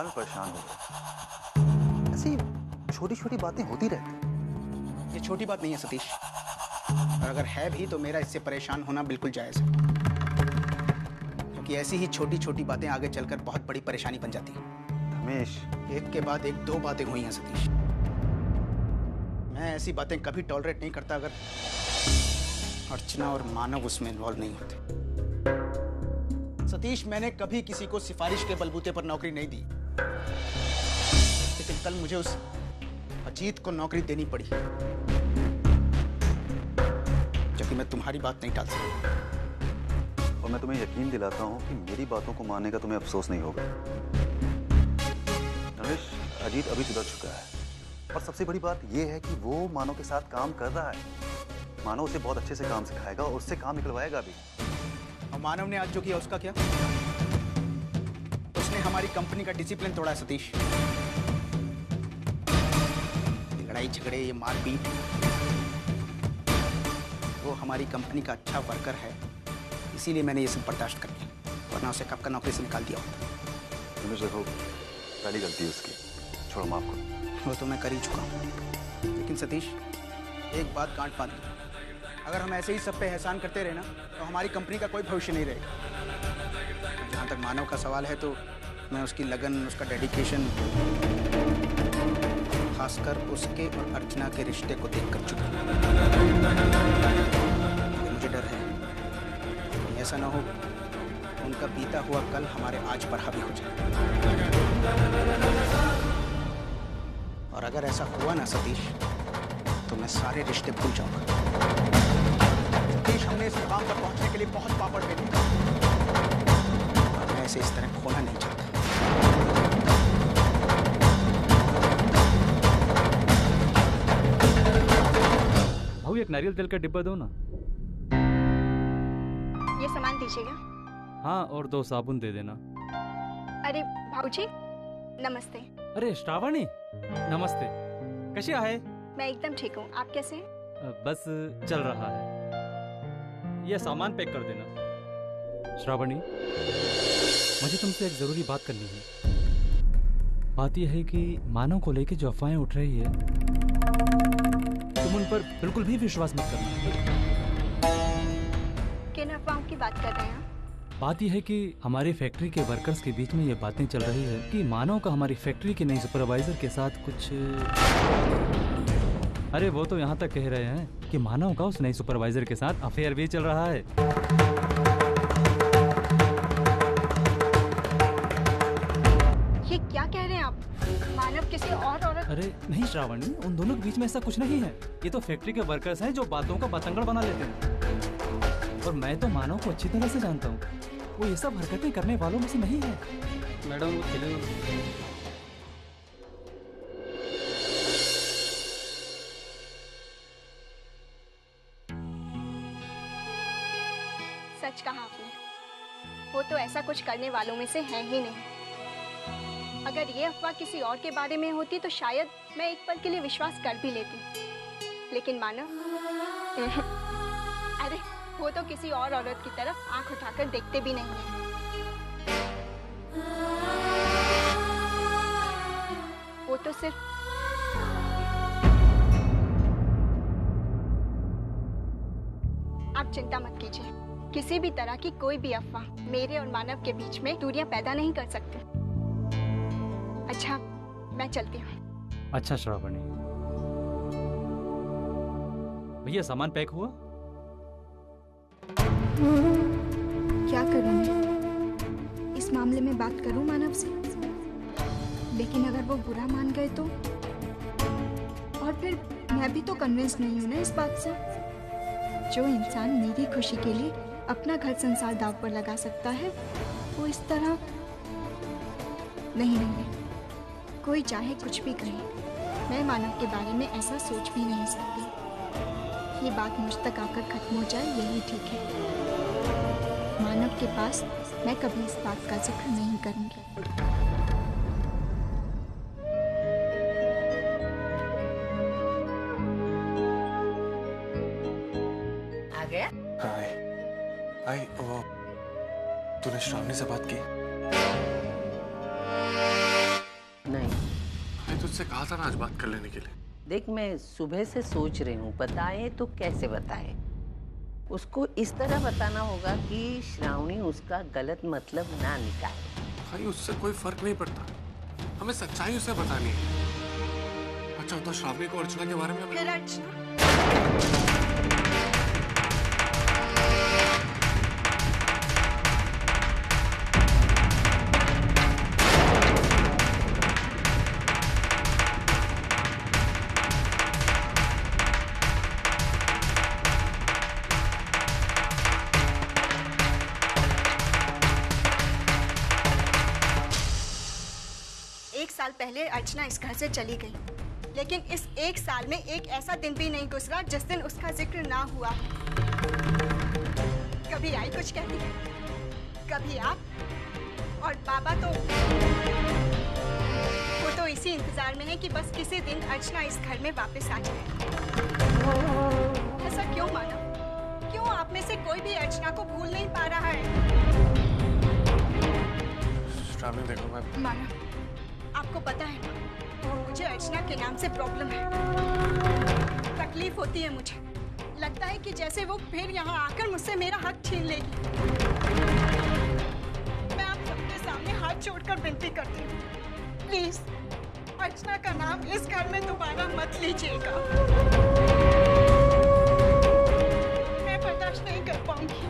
सवाल में परेशान हो गए। ऐसी छोटी छोटी बातें होती रहती। ये छोटी बात नहीं है सतीश, और अगर है भी तो मेरा इससे परेशान होना बिल्कुल जायज है, क्योंकि ऐसी ही छोटी छोटी बातें आगे चलकर बहुत बड़ी परेशानी बन जाती है। रमेश, एक के बाद एक दो बातें हुई हैं सतीश। मैं ऐसी बातें कभी टॉलरेट नहीं करता अगर अर्चना और मानव उसमें इन्वॉल्व नहीं होते। सतीश, मैंने कभी किसी को सिफारिश के बलबूते पर नौकरी नहीं दी, लेकिन कल मुझे उस अजीत को नौकरी देनी पड़ी, क्योंकि मैं तुम्हारी बात नहीं टाल सकता। और मैं तुम्हें यकीन दिलाता हूँ कि मेरी बातों को मानने का तुम्हें अफसोस नहीं होगा। रमेश, अजीत अभी सुधर चुका है, और सबसे बड़ी बात यह है कि वो मानव के साथ काम कर रहा है। मानव उसे बहुत अच्छे से काम सिखाएगा और उससे काम निकलवाएगा भी। और मानव ने आज जो किया उसका क्या? उसने हमारी कंपनी का डिसिप्लिन तोड़ा है सतीश। लड़ाई झगड़े, ये मारपीट, वो हमारी कंपनी का अच्छा वर्कर है, इसीलिए मैंने ये सब बर्दाश्त कर लिया, वरना उसे कब का नौकरी से निकाल दिया होता। रमेश देखो, पहली गलती उसकी, छोड़ो, माफ करो। वो तो मैं कर ही चुका हूँ, लेकिन सतीश एक बात गांठ बांध लो, अगर हम ऐसे ही सब पे एहसान करते रहे ना तो हमारी कंपनी का कोई भविष्य नहीं रहेगा। जहाँ तक मानव का सवाल है तो मैं उसकी लगन, उसका डेडिकेशन, खासकर उसके और अर्चना के रिश्ते को देख कर चुका हूँ। मुझे डर है ऐसा ना हो उनका बीता हुआ कल हमारे आज पर हावी हो जाए। और अगर ऐसा हुआ ना सतीश, तो मैं सारे रिश्ते भूल जाऊंगा। सतीश, हमने इस मुकाम पर पहुंचने के लिए बहुत पापड़ बेले, और मैं इसे इस तरह खोना नहीं चाहता। भाऊ, एक नारियल तेल का डिब्बा दो ना। ये सामान दीजिएगा। हाँ, और 2 साबुन दे देना। अरे भाऊजी, नमस्ते। अरे श्रावणी, नमस्ते। कशी आहे? मैं एकदम ठीक हूँ, आप कैसे हैं? बस चल रहा है। ये सामान पैक कर देना। श्रावणी, मुझे तुमसे एक जरूरी बात करनी है। बात यह है कि मानव को लेके जो अफवाहें उठ रही है, तुम उन पर बिल्कुल भी विश्वास मत करना। किन अफवाहों की बात कर रहे हैं? बात यह है कि हमारी फैक्ट्री के वर्कर्स के बीच में ये बातें चल रही है कि मानव का हमारी फैक्ट्री के नई सुपरवाइजर के साथ कुछ, अरे वो तो यहाँ तक कह रहे हैं कि मानव का उस नई सुपरवाइजर के साथ अफेयर भी चल रहा है। ये क्या कह रहे हैं आप? मानव किसी और औरत? अरे नहीं श्रावणी, उन दोनों के बीच में ऐसा कुछ नहीं है। ये तो फैक्ट्री के वर्कर्स हैं जो बातों का बतंगड़ बना लेते हैं। और मैं तो मानव को अच्छी तरह से जानता हूँ, वो ये सब हरकतें करने वालों में से नहीं है। मैडम, वो खेले सच कहा आपने, वो तो ऐसा कुछ करने वालों में से है ही नहीं। अगर ये अफवाह किसी और के बारे में होती तो शायद मैं एक पल के लिए विश्वास कर भी लेती, लेकिन मानव अरे वो तो किसी और औरत की तरफ आंख उठाकर देखते भी नहीं है। वो तो सिर्फ आप चिंता मत कीजिए, किसी भी तरह की कोई भी अफवाह मेरे और मानव के बीच में दूरियां पैदा नहीं कर सकती। अच्छा, मैं चलती हूँ। अच्छा श्रावणी, भैया सामान पैक हुआ? क्या करूँ मैं? इस मामले में बात करूँ मानव से, लेकिन अगर वो बुरा मान गए तो, और फिर मैं भी तो कन्विंस नहीं हूँ ना इस बात से। जो इंसान मेरी खुशी के लिए अपना घर संसार दांव पर लगा सकता है, वो इस तरह नहीं, कोई चाहे कुछ भी कहे, मैं मानव के बारे में ऐसा सोच भी नहीं सकती। ये बात मुझ तक आकर खत्म हो जाए, यही ठीक है। मानव के पास मैं कभी इस बात का जिक्र नहीं करूंगी। आ गया? आई तूने श्रावणी से बात की? नहीं। मैं तुझसे कहा था ना आज बात कर लेने के लिए। देख, मैं सुबह से सोच रही हूँ, बताए तो कैसे बताए। उसको इस तरह बताना होगा कि श्रावणी उसका गलत मतलब ना निकाले। भाई उससे कोई फर्क नहीं पड़ता, हमें सच्चाई उसे बतानी है। अच्छा होता श्रावणी को अर्चना के बारे में फिर अर्चना पहले अर्चना इस घर से चली गई, लेकिन इस एक साल में एक ऐसा दिन भी नहीं गुजरा जिस दिन उसका जिक्र ना हुआ। कभी आई कुछ कहती, कभी आप, और बाबा तो वो तो इसी इंतजार में है कि बस किसी दिन अर्चना इस घर में वापस आ जाए। ऐसा क्यों माना? क्यों आप में से कोई भी अर्चना को भूल नहीं पा रहा है? श्रावणी देखो, मैं माना, आपको पता है मुझे अर्चना के नाम से प्रॉब्लम है, तकलीफ होती है मुझे। लगता है कि जैसे वो फिर यहाँ आकर मुझसे मेरा हक छीन लेगी। मैं आप सबके सामने हाथ जोड़कर विनती करती हूँ, प्लीज अर्चना का नाम इस घर में दोबारा मत लीजिएगा। मैं बर्दाश्त नहीं कर पाऊंगी।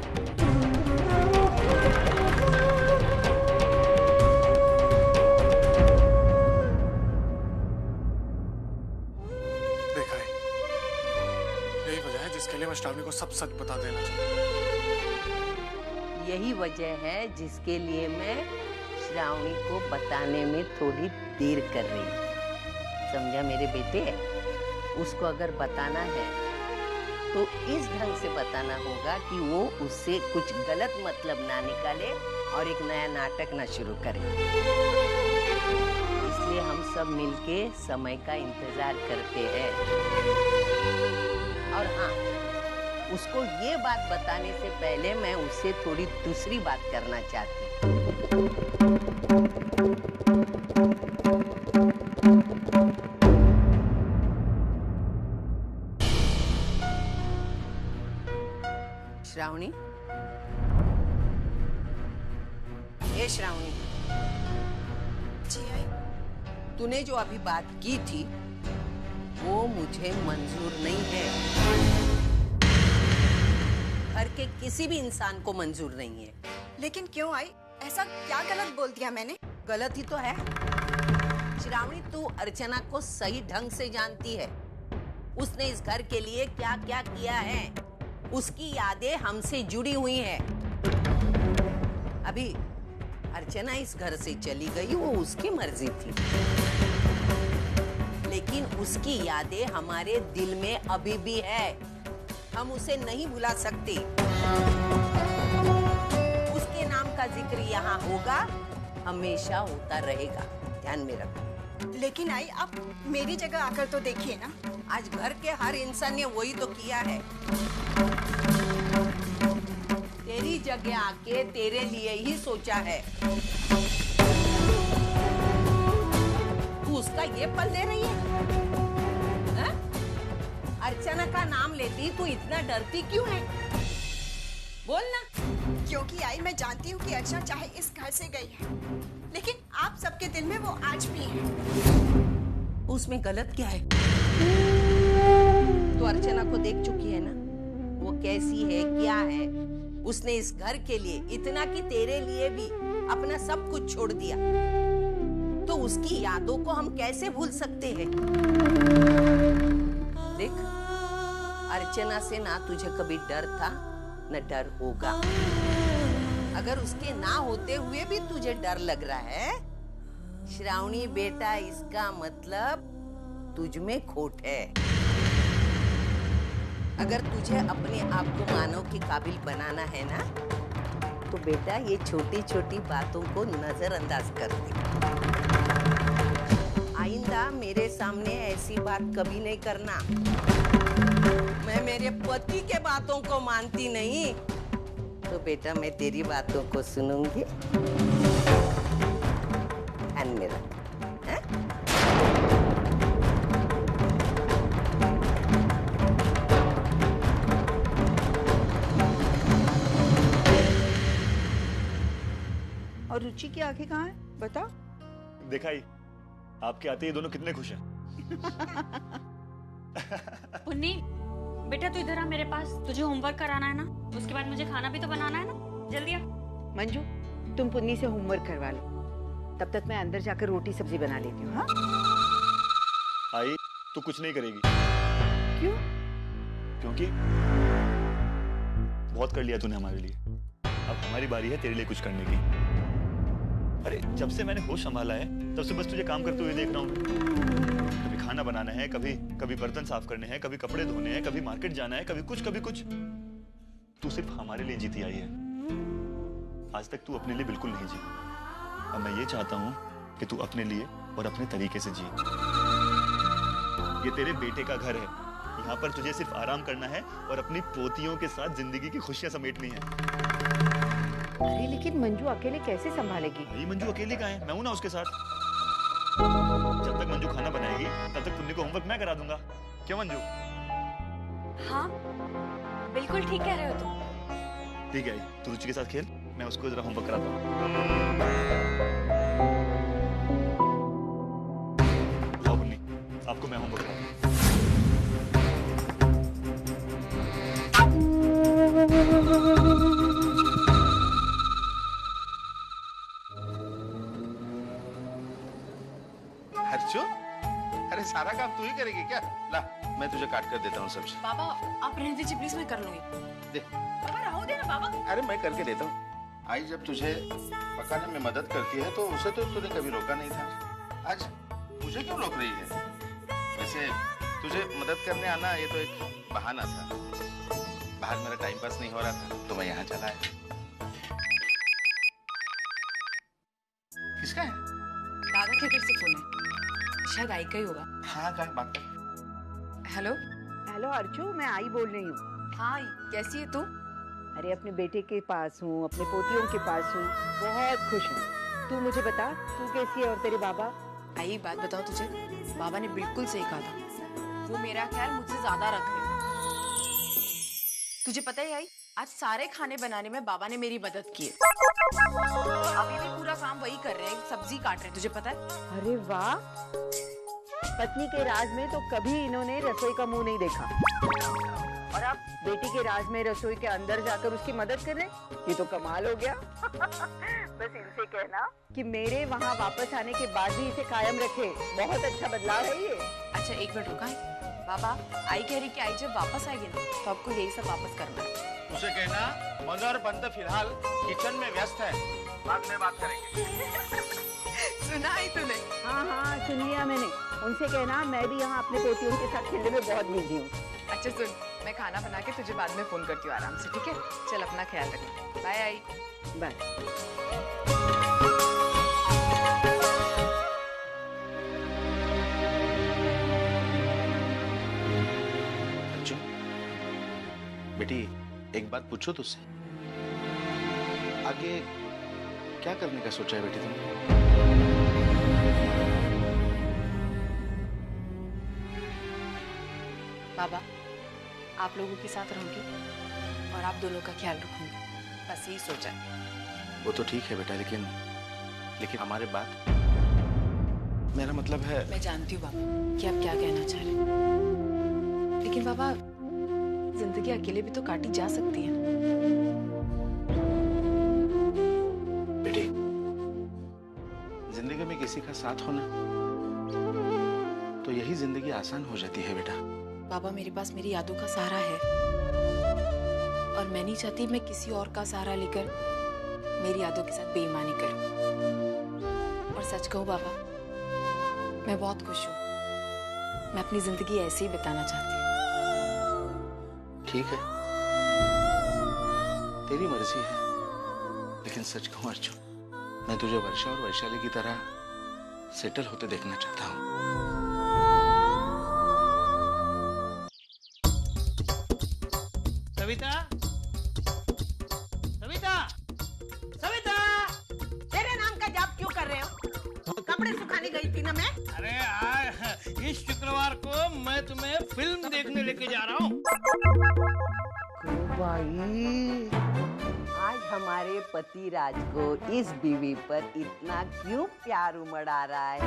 श्रावणी को सब सच बता देना चाहिए। यही वजह है जिसके लिए मैं श्रावणी को बताने में थोड़ी देर कर रही हूँ। समझा मेरे बेटे? उसको अगर बताना है तो इस ढंग से बताना होगा कि वो उससे कुछ गलत मतलब ना निकाले और एक नया नाटक ना शुरू करे। इसलिए हम सब मिलके समय का इंतजार करते हैं। और हाँ, उसको ये बात बताने से पहले मैं उससे थोड़ी दूसरी बात करना चाहती हूँ। श्रावणी, ए श्रावणी, जी आई। तूने जो अभी बात की थी वो मुझे मंजूर नहीं है। घर के किसी भी इंसान को मंजूर नहीं है। लेकिन क्यों आई? ऐसा क्या गलत बोल दिया मैंने? गलत ही तो है। श्रावणी, तू अर्चना को सही ढंग से जानती है। उसने इस घर के लिए क्या क्या किया है, उसकी यादें हमसे जुड़ी हुई हैं। अभी अर्चना इस घर से चली गई, वो उसकी मर्जी थी, लेकिन उसकी यादें हमारे दिल में अभी भी है। हम उसे नहीं भुला सकते। उसके नाम का जिक्र यहाँ होगा, हमेशा होता रहेगा। ध्यान में रखो। लेकिन आई, आप मेरी जगह आकर तो देखिए ना। आज घर के हर इंसान ने वही तो किया है। तेरी जगह आके तेरे लिए ही सोचा है। तू उसका ये पल दे रही है? अर्चना का नाम लेती तू इतना डरती क्यों है? बोल ना। क्योंकि आई, मैं जानती हूँ कि अर्चना चाहे इस घर से गई है, लेकिन आप सबके दिल में वो आज भी है। उसमें गलत क्या है? तो अर्चना को देख चुकी है ना, वो कैसी है, क्या है। उसने इस घर के लिए इतना कि तेरे लिए भी अपना सब कुछ छोड़ दिया। तो उसकी यादों को हम कैसे भूल सकते हैं? देख, अर्चना से ना तुझे कभी डर था न डर होगा। अगर उसके ना होते हुए भी तुझे डर लग रहा है, श्रावणी बेटा, इसका मतलब तुझ में खोट है। अगर तुझे अपने आप को मानव के काबिल बनाना है ना, तो बेटा ये छोटी छोटी बातों को नजरअंदाज कर दे। आइंदा मेरे सामने ऐसी बात कभी नहीं करना। मैं मेरे पति के बातों को मानती नहीं, तो बेटा मैं तेरी बातों को सुनूंगी। ध्यान में रख। और रुचि की आंखें कहाँ है? बताओ। देखा ही, आपके आते ये दोनों कितने खुश हैं। पुन्नी, बेटा तू इधर आ मेरे पास, तुझे होमवर्क कराना है ना, उसके बाद मुझे खाना भी तो बनाना है ना, जल्दी आ। मंजू, तुम पुन्नी से होमवर्क करवा लो, तब तक मैं अंदर जाकर रोटी सब्जी बना लेती हूँ। हाँ? आई, तू कुछ नहीं करेगी। क्यों? क्योंकि बहुत कर लिया तूने हमारे लिए, अब हमारी बारी है तेरे लिए कुछ करने की। अरे जब से मैंने होश संभाला है तब से बस तुझे काम करते हुए देख रहा हूँ। कभी खाना बनाना है, कभी बर्तन साफ करने हैं, कभी कपड़े धोने हैं, कभी मार्केट जाना है, कभी कुछ। तू सिर्फ हमारे लिए जीती आई है, आज तक तू अपने लिए बिल्कुल नहीं जी। अब मैं ये चाहता हूँ कि तू अपने लिए और अपने तरीके से जी। ये तेरे बेटे का घर है, यहाँ पर तुझे सिर्फ आराम करना है और अपनी पोतियों के साथ जिंदगी की खुशियां समेटनी है। अरे लेकिन मंजू अकेले कैसे संभालेगी? भाई मंजू अकेली कहाँ है? मैं हूं ना उसके साथ। जब तक मंजू खाना बनाएगी तब तक पुन्नी को होमवर्क मैं करा दूंगा। क्यों मंजू? हाँ, बिल्कुल ठीक कह रहे हो तुम। ठीक है, तू रुचि के साथ खेल, मैं उसको जरा होमवर्क कराता हूँ। हाँ पुन्नी, आपको मैं होमवर्क कराता हूँ। हर्षो, अरे सारा काम तू ही करेगी क्या? ला, मैं तुझे काट कर देता हूँ सब्जी। बाबा आप रहने दीजिए प्लीज, मैं कर लूंगी। दे। बाबा रहो दे ना बाबा। अरे मैं करके देता हूँ। आई जब तुझे पकाने में मदद करती है तो उसे तो तूने कभी रोका नहीं था, आज मुझे क्यों रोक रही है? वैसे तुझे मदद करने आना ये तो एक बहाना था, बाहर मेरा टाइम पास नहीं हो रहा था तो मैं यहाँ चला आया। किसका है? दादा के घर से फोन है, शायद आई का ही होगा। हाँ का बात कर। हेलो हेलो अर्चू, मैं आई बोल रही हूँ। हाँ आई, कैसी है तू? अरे अपने बेटे के पास हूँ, अपने पोतियों के पास हूँ, बहुत खुश हूँ। तू मुझे बता, तू कैसी है और तेरे बाबा? आई बात बताओ तुझे, बाबा ने बिल्कुल सही कहा था, वो मेरा ख्याल मुझसे ज्यादा रख रहे हैं। तुझे पता ही आई, आज सारे खाने बनाने में बाबा ने मेरी मदद की है। अभी भी पूरा काम वही कर रहे हैं, सब्जी काट रहे हैं, तुझे पता है? अरे वाह, पत्नी के राज में तो कभी इन्होंने रसोई का मुंह नहीं देखा, और अब बेटी के राज में रसोई के अंदर जाकर उसकी मदद कर रहे, ये तो कमाल हो गया। बस इनसे कहना कि मेरे वहाँ वापस आने के बाद भी इसे कायम रखे, बहुत अच्छा बदलाव है ये। अच्छा एक मिनट रुका है बाबा, आई कह रही कि आई जब वापस आएगी ना तो आपको यही सब वापस करना है। उसे कहना मदर और बंद फिलहाल किचन में व्यस्त है, बाद में बात करेंगे। सुना ही तूने? हाँ हाँ सुन लिया मैंने, उनसे कहना मैं भी यहाँ अपने पोतियों के साथ खेलने में बहुत बिजी हूँ। अच्छा सुन, मैं खाना बना के तुझे बाद में फोन करती हूँ आराम से, ठीक है? चल अपना ख्याल रखना, बाय आई। बाय। बेटी एक बात पूछो तुझसे, आगे क्या करने का सोचा है बेटी तुमने? बाबा आप लोगों के साथ रहूंगी और आप दोनों का ख्याल रखूंगी, बस यही सोचा है। वो तो ठीक है बेटा, लेकिन हमारे बात, मेरा मतलब है। मैं जानती हूँ बाबा कि आप क्या कहना चाह रहे हैं, लेकिन बाबा जिंदगी अकेले भी तो काटी जा सकती है। बेटी जिंदगी में किसी का साथ होना तो यही जिंदगी आसान हो जाती है बेटा। बाबा मेरे पास मेरी यादों का सहारा है और मैं नहीं चाहती मैं किसी और का सहारा लेकर मेरी यादों के साथ बेईमानी करूं। और सच कहूं बाबा, मैं बहुत खुश हूं, मैं अपनी जिंदगी ऐसे ही बिताना चाहती हूँ। ठीक है, तेरी मर्जी है, लेकिन सच कहूं अर्जुन, मैं तुझे वर्षा और वैशाली की तरह सेटल होते देखना चाहता हूँ। सविता, सविता, सविता! तेरे नाम का जाप क्यों कर रहे हो? कपड़े सुखाने गई थी ना मैं। अरे आज इस शुक्रवार को मैं तुम्हें फिल्म देखने लेके जा रहा हूँ। भाई आज हमारे पति राज को इस बीवी पर इतना क्यों प्यार उमड़ आ रहा है?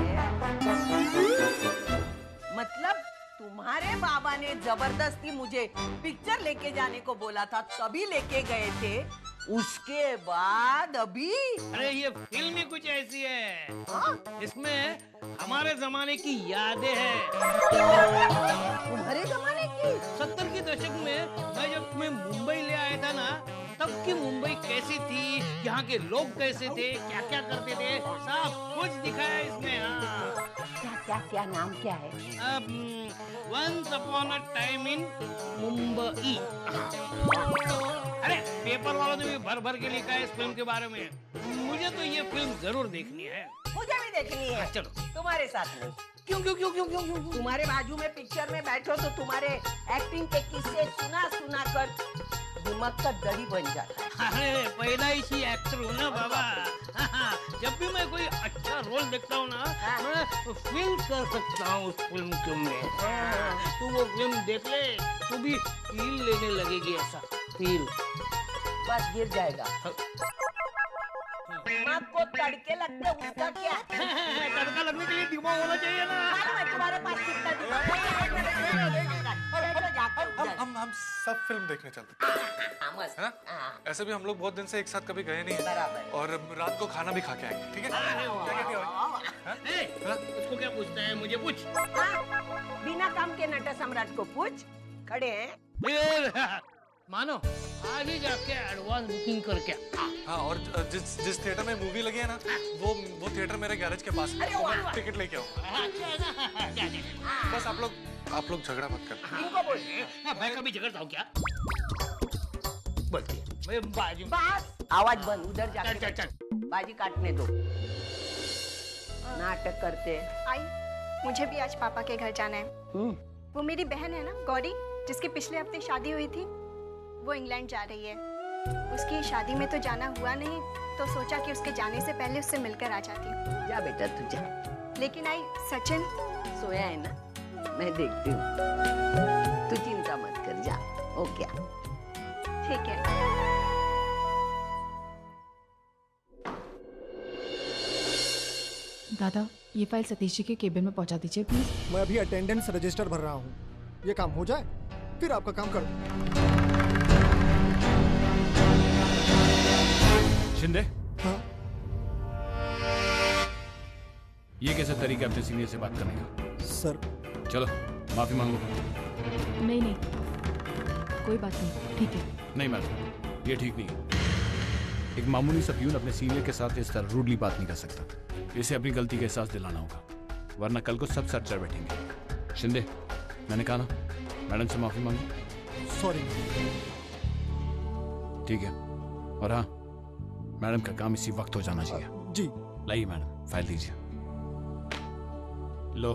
मतलब तुम्हारे बाबा ने जबरदस्ती मुझे पिक्चर लेके जाने को बोला था, तभी लेके गए थे। उसके बाद अभी अरे ये फिल्म ही कुछ ऐसी है, इसमें हमारे जमाने की यादें हैं। तुम्हारे जमाने की? 70 के दशक में मैं जब तुम्हें मुंबई ले आया था ना, तब की मुंबई कैसी थी, यहाँ के लोग कैसे थे, क्या क्या करते थे, सब कुछ दिखाया इसमें। हाँ। क्या नाम क्या है? Once upon a time in Mumbai. अरे पेपर वालों ने भी भर भर के लिखा है इस फिल्म के बारे में। मुझे तो ये फिल्म जरूर देखनी है। मुझे भी देखनी है। चलो तुम्हारे साथ में। क्यों क्यों क्यों क्यों क्यों क्यों? तुम्हारे बाजू में पिक्चर में बैठो तो तुम्हारे एक्टिंग के किस्से सुना सुना कर दिमाग का दही बन जाता है। अरे पैदाइशी एक्टर हूँ ना बाबा। जब भी मैं कोई अच्छा रोल देखता हूँ ना, मैं फील कर सकता हूँ उस फिल्म के में। तू वो फिल्म देख ले, तू भी फील लेने लगेगी। ऐसा फील बस गिर जाएगा। दिमाग को तड़के लगते उसका क्या? तड़का लगने के लिए दिमाग होना चाहिए ना। मैं तुम्हारे पास कितना दिमाग हम सब फिल्म देखने चलते हैं। ऐसे भी हम लोग बहुत दिन से एक साथ कभी गए नहीं हैं। और रात को खाना भी खा के आएंगे, ठीक है? उसको क्या पूछता है? मुझे पूछ। बिना काम के नट सम्राट को पूछ। खड़े हैं मानो आज ही जाके एडवांस बुकिंग करके। हाँ, और जिस थिएटर में मूवी लगी है ना, वो थिएटर मेरे गैरेज के पास है। तो मैं टिकट लेके आऊँ। बस आप लोग झगड़ा मत कर। इनको बोल। मैं कभी झगड़ता हूँ क्या? बोलती है मैं बाजू। बस आवाज बंद। उधर जाके चल बाजी काटने दो। नाटक करते। आई, मुझे भी आज पापा के घर जाना है। वो मेरी बहन है ना गौरी, जिसकी पिछले हफ्ते शादी हुई थी, वो इंग्लैंड जा रही है। उसकी शादी में तो जाना हुआ नहीं, तो सोचा कि उसके जाने से पहले उससे मिलकर आ जाती हूँ। जा बेटा तू जा। लेकिन आई, सचिन सोया है ना, मैं देखती हूँ। तू चिंता मत कर, जा। ओके ठीक है। दादा, ये फाइल सतीश जी के केबिन में पहुंचा दीजिए प्लीज। मैं अभी अटेंडेंस रजिस्टर भर रहा हूँ, ये काम हो जाए फिर आपका काम करो। शिंदे, हाँ? ये कैसा तरीका अपने सीनियर से बात करने का? सर चलो माफी मांगो। नहीं, कोई बात नहीं, ठीक है। नहीं मैडम, ये ठीक नहीं है। एक मामूली सा प्यून अपने सीनियर के साथ इस तरह रूडली बात नहीं कर सकता। इसे अपनी गलती का एहसास दिलाना होगा, वरना कल को सब सर चढ़ बैठेंगे। शिंदे, मैंने कहा ना, मैडम से माफी मांगो। सॉरी। ठीक है। और हाँ, मैडम का काम इसी वक्त हो जाना चाहिए। जी। लाइए मैडम, फाइल दीजिए। लो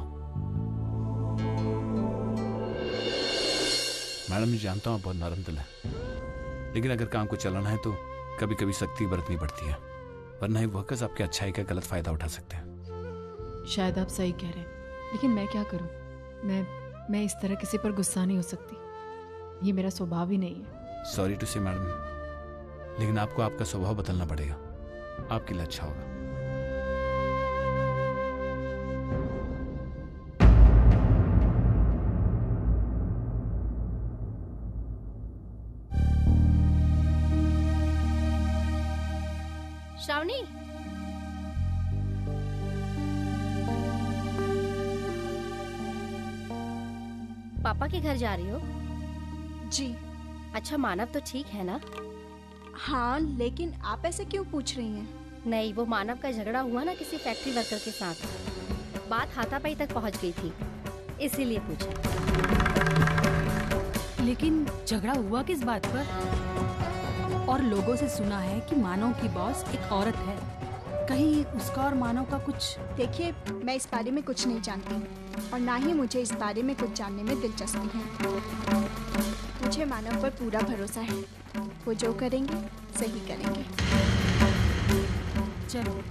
मैडम, मैं जानता हूँ बहुत नरम दिल है, लेकिन अगर काम को चलाना है तो कभी कभी सख्ती बरतनी पड़ती है, वरना ही वर्कर्स आपके अच्छाई का गलत फायदा उठा सकते हैं। शायद आप सही कह रहे हैं, लेकिन मैं क्या करूं? मैं इस तरह किसी पर गुस्सा नहीं हो सकती, ये मेरा स्वभाव ही नहीं है। सॉरी टू से मैडम, लेकिन आपको आपका स्वभाव बदलना पड़ेगा, आपके लिए अच्छा होगा। श्रावणी, पापा के घर जा रही हो? जी। अच्छा, मानव तो ठीक है ना? हाँ, लेकिन आप ऐसे क्यों पूछ रही हैं? नहीं, वो मानव का झगड़ा हुआ ना किसी फैक्ट्री वर्कर के साथ, बात हाथापाई तक पहुंच गई थी, इसीलिए पूछा। लेकिन झगड़ा हुआ किस बात पर? और लोगों से सुना है कि मानव की बॉस एक औरत है, कहीं उसका और मानव का कुछ? देखिए, मैं इस बारे में कुछ नहीं जानती और ना ही मुझे इस बारे में कुछ जानने में दिलचस्पी है। मुझे मानव पर पूरा भरोसा है, वो जो करेंगे सही करेंगे। चलो।